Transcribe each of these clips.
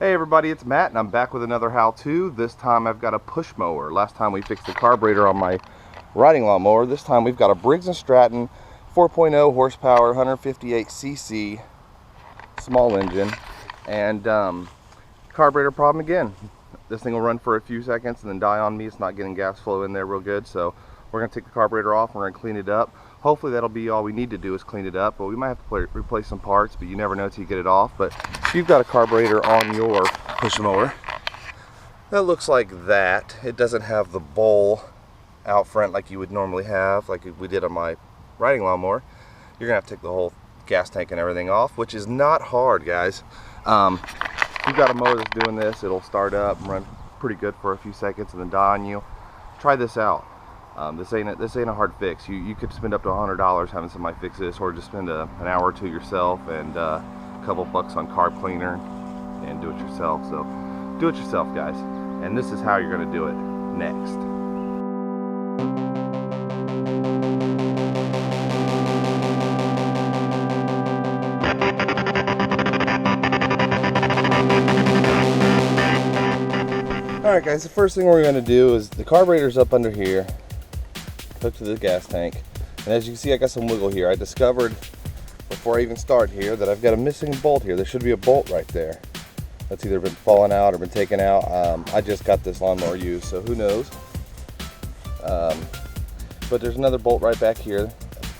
Hey everybody, it's Matt and I'm back with another how-to. This time I've got a push mower. Last time we fixed the carburetor on my riding lawnmower. This time we've got a Briggs & Stratton 4.0 horsepower, 158cc small engine, and carburetor problem again. This thing will run for a few seconds and then die on me. It's not getting gas flow in there real good, so we're going to take the carburetor off. We're going to clean it up. Hopefully that'll be all we need to do is clean it up, but we might have to replace some parts, but you never know till you get it off. But if you've got a carburetor on your push mower that looks like that, it doesn't have the bowl out front like you would normally have, like we did on my riding lawnmower, you're gonna have to take the whole gas tank and everything off, which is not hard, guys. If you've got a mower that's doing this, it'll start up and run pretty good for a few seconds and then die on you. Try this out. This ain't a hard fix. You could spend up to $100 having somebody fix this, or just spend an hour or two yourself and a couple bucks on carb cleaner and do it yourself. So do it yourself, guys. And this is how you're going to do it next. Alright guys, the first thing we're going to do is the carburetor's up under here, hooked to the gas tank, and as you can see I got some wiggle here. I discovered before I even start here that I've got a missing bolt here. There should be a bolt right there that's either been fallen out or been taken out. I just got this lawnmower used, so who knows. But there's another bolt right back here.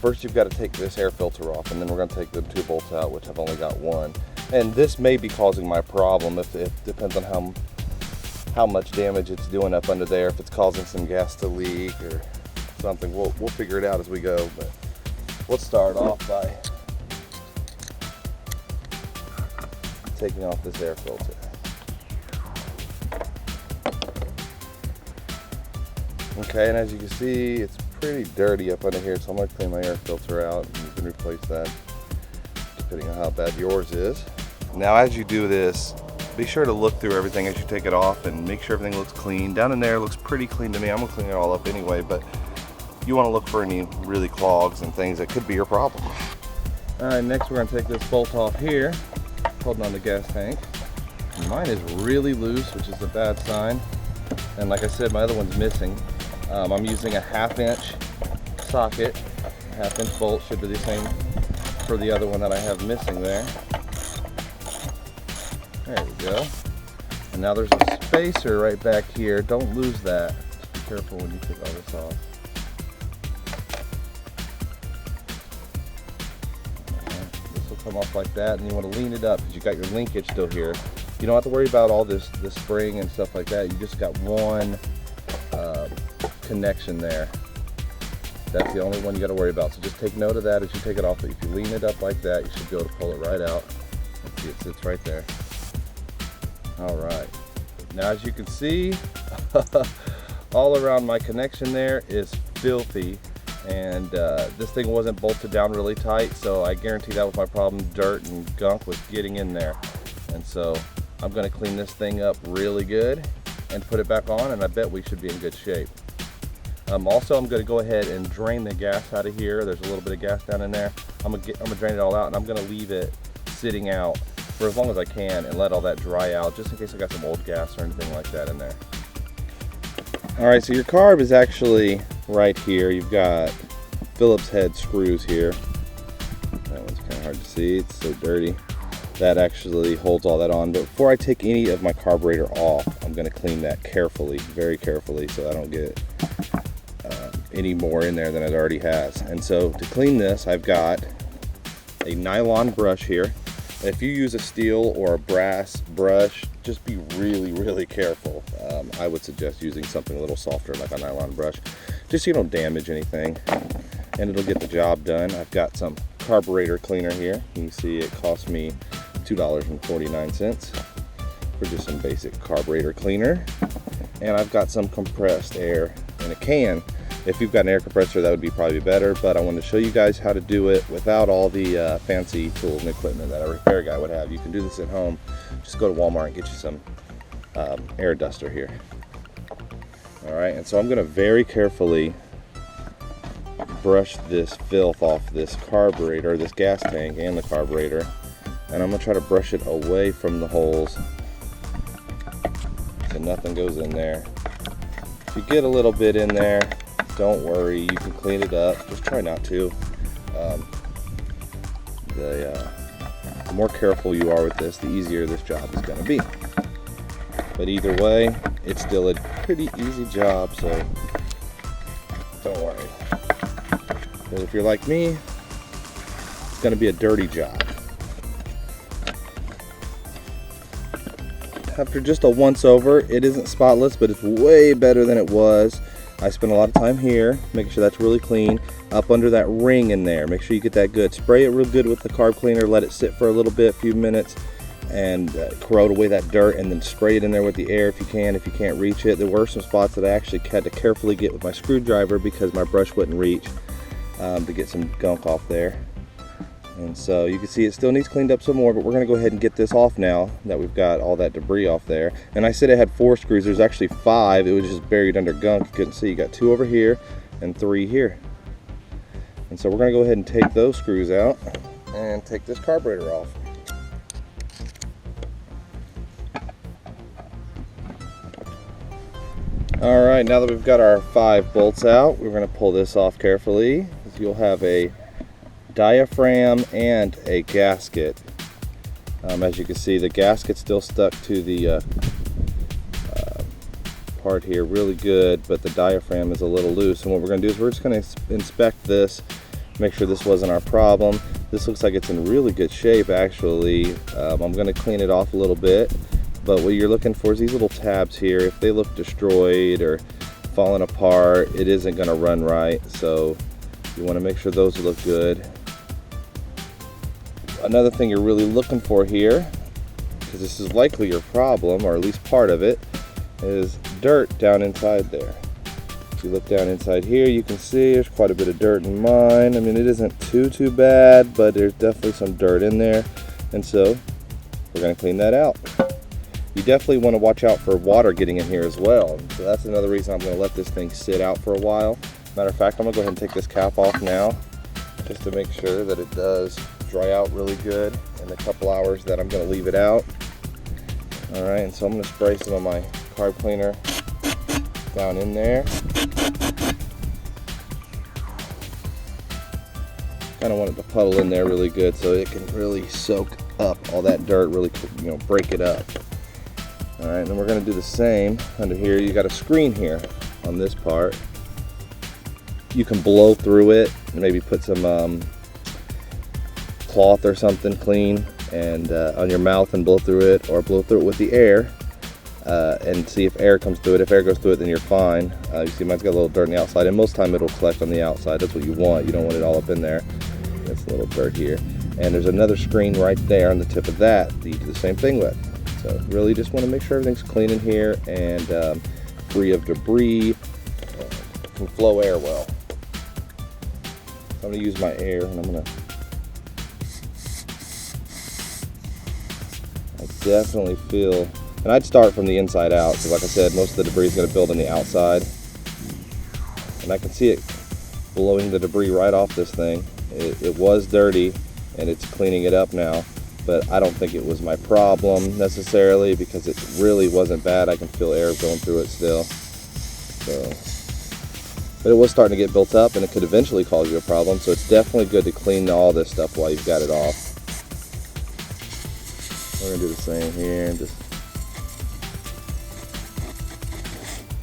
First you've got to take this air filter off, and then we're going to take the two bolts out, which I've only got one. And this may be causing my problem. If it depends on how much damage it's doing up under there, if it's causing some gas to leak or something. We'll figure it out as we go, but let's start off by taking off this air filter. Okay, and as you can see, it's pretty dirty up under here, so I'm going to clean my air filter out, and you can replace that depending on how bad yours is. Now as you do this, be sure to look through everything as you take it off and make sure everything looks clean. Down in there it looks pretty clean to me. I'm going to clean it all up anyway, but you want to look for any really clogs and things that could be your problem. Alright, next we're going to take this bolt off here, holding on the gas tank. Mine is really loose, which is a bad sign. And like I said, my other one's missing. I'm using a 1/2 inch socket. A 1/2 inch bolt should be the same for the other one that I have missing there. There we go. And now there's a spacer right back here. Don't lose that. Just be careful when you take all this off. Come off like that, and you want to lean it up because you got your linkage still here. You don't have to worry about all this spring and stuff like that. You just got one connection there. That's the only one you got to worry about. So just take note of that as you take it off. But if you lean it up like that, you should be able to pull it right out. Let's see, it sits right there. All right. Now as you can see, all around my connection there is filthy. And this thing wasn't bolted down really tight, so I guarantee that was my problem. Dirt and gunk was getting in there, and so I'm going to clean this thing up really good and put it back on, and I bet we should be in good shape. Also, I'm going to go ahead and drain the gas out of here. There's a little bit of gas down in there. I'm going to drain it all out, and I'm going to leave it sitting out for as long as I can and let all that dry out, just in case I got some old gas or anything like that in there. Alright, so your carb is actually right here. You've got Phillips head screws here. That one's kind of hard to see, it's so dirty. That actually holds all that on. But before I take any of my carburetor off, I'm going to clean that carefully, very carefully, so I don't get any more in there than it already has. And so to clean this, I've got a nylon brush here. If you use a steel or a brass brush, just be really, really careful. I would suggest using something a little softer like a nylon brush, just so you don't damage anything, and it'll get the job done. I've got some carburetor cleaner here. You can see it cost me $2.49 for just some basic carburetor cleaner. And I've got some compressed air in a can. If you've got an air compressor, that would be probably better, but I wanted to show you guys how to do it without all the fancy tools and equipment that a repair guy would have. You can do this at home. Just go to Walmart and get you some air duster here. All right, and so I'm going to very carefully brush this filth off this carburetor, this gas tank and the carburetor, and I'm going to try to brush it away from the holes and nothing goes in there. If you get a little bit in there, don't worry, you can clean it up. Just try not to. The more careful you are with this, the easier this job is going to be. But either way, it's still a pretty easy job, so don't worry. But if you're like me, it's going to be a dirty job. After just a once over, it isn't spotless, but it's way better than it was. I spent a lot of time here, making sure that's really clean. Up under that ring in there, make sure you get that good. Spray it real good with the carb cleaner, let it sit for a little bit, a few minutes, and corrode away that dirt, and then spray it in there with the air if you can, if you can't reach it. There were some spots that I actually had to carefully get with my screwdriver because my brush wouldn't reach to get some gunk off there. And so you can see it still needs cleaned up some more, but we're going to go ahead and get this off now that we've got all that debris off there. And I said it had 4 screws. There's actually 5. It was just buried under gunk. You couldn't see. You got 2 over here and 3 here. And so we're going to go ahead and take those screws out and take this carburetor off. All right, now that we've got our 5 bolts out, we're going to pull this off carefully. You'll have a diaphragm and a gasket. As you can see, the gasket's still stuck to the part here really good, but the diaphragm is a little loose. And what we're going to do is we're just going to inspect this, make sure this wasn't our problem. This looks like it's in really good shape actually. I'm going to clean it off a little bit, but what you're looking for is these little tabs here. If they look destroyed or falling apart, it isn't going to run right, so you want to make sure those look good. Another thing you're really looking for here, because this is likely your problem, or at least part of it, is dirt down inside there. If you look down inside here, you can see there's quite a bit of dirt in mine. I mean, it isn't too bad, but there's definitely some dirt in there, and so we're going to clean that out. You definitely want to watch out for water getting in here as well, so that's another reason I'm going to let this thing sit out for a while. Matter of fact, I'm going to go ahead and take this cap off now, just to make sure that it does dry out really good in the couple hours that I'm going to leave it out. Alright, and so I'm going to spray some of my carb cleaner down in there. Kind of want it to puddle in there really good so it can really soak up all that dirt, really, break it up. Alright, and then we're going to do the same under here. You got a screen here on this part. You can blow through it and maybe put some cloth or something clean and on your mouth and blow through it, or blow through it with the air and see if air comes through it. If air goes through it, then you're fine. You see mine's got a little dirt on the outside, and most time it'll collect on the outside. That's what you want. You don't want it all up in there. That's a little dirt here. And there's another screen right there on the tip of that you do the same thing with. So really just want to make sure everything's clean in here and free of debris, can flow air well. So I'm going to use my air, and I'm going to definitely feel, and I'd start from the inside out, because like I said, most of the debris is going to build on the outside, and I can see it blowing the debris right off this thing. It was dirty, and it's cleaning it up now, but I don't think it was my problem necessarily, because it really wasn't bad. I can feel air going through it still. So, but it was starting to get built up, and it could eventually cause you a problem, so it's definitely good to clean all this stuff while you've got it off. We're going to do the same here and just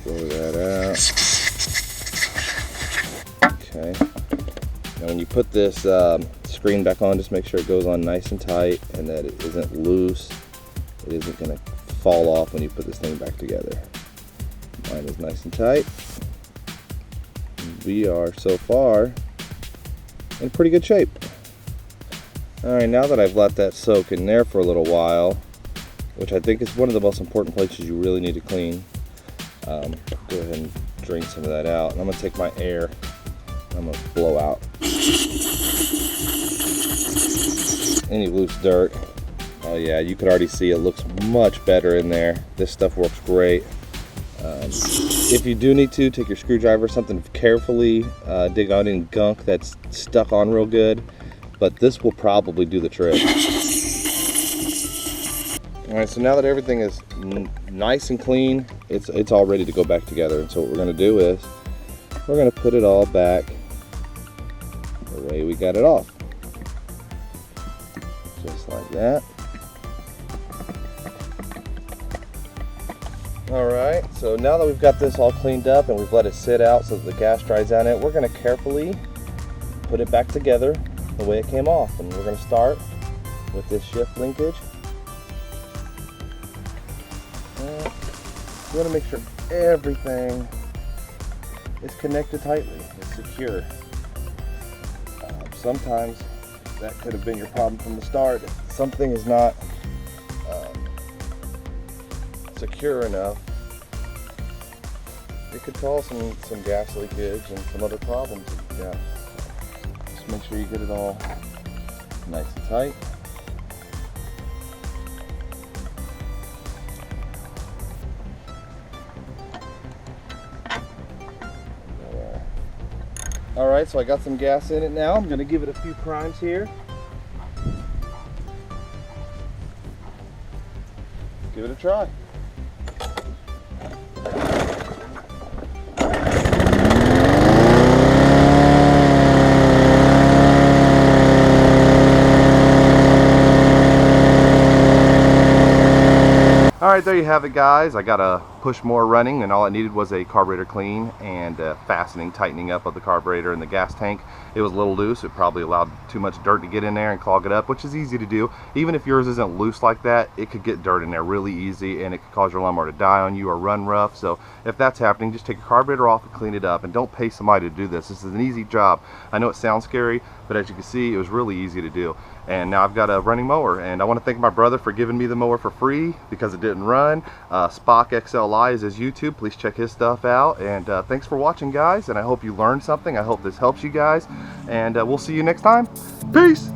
blow that out. Okay. Now when you put this screen back on, just make sure it goes on nice and tight and that it isn't loose. It isn't going to fall off when you put this thing back together. Mine is nice and tight. We are so far in pretty good shape. Alright, now that I've let that soak in there for a little while, which I think is one of the most important places you really need to clean, go ahead and drain some of that out. And I'm going to take my air, I'm going to blow out any loose dirt. Oh yeah, you can already see it looks much better in there. This stuff works great. If you do need to, take your screwdriver or something, carefully dig out any gunk that's stuck on real good. But this will probably do the trick. All right, so now that everything is nice and clean, it's all ready to go back together. And so what we're gonna do is, we're gonna put it all back the way we got it off. Just like that. All right, so now that we've got this all cleaned up and we've let it sit out so that the gas dries on it, we're gonna carefully put it back together the way it came off. And we're gonna start with this shift linkage. You want to make sure everything is connected tightly, it's secure. Sometimes that could have been your problem from the start. If something is not secure enough, it could cause some gas leakage and some other problems. Yeah. Just make sure you get it all nice and tight. All right, so I got some gas in it now. I'm gonna give it a few primes here. Give it a try. All right, there you have it, guys. I got a push more running, and all it needed was a carburetor clean and fastening, tightening up of the carburetor and the gas tank. It was a little loose. It probably allowed too much dirt to get in there and clog it up, which is easy to do. Even if yours isn't loose like that, it could get dirt in there really easy, and it could cause your lawnmower to die on you or run rough. So if that's happening, just take your carburetor off and clean it up, and don't pay somebody to do this. This is an easy job. I know it sounds scary, but as you can see, it was really easy to do. And now I've got a running mower, and I want to thank my brother for giving me the mower for free because it didn't run. SpocXLI is his YouTube. Please check his stuff out. And thanks for watching, guys, and I hope you learned something. I hope this helps you guys, and we'll see you next time. Peace!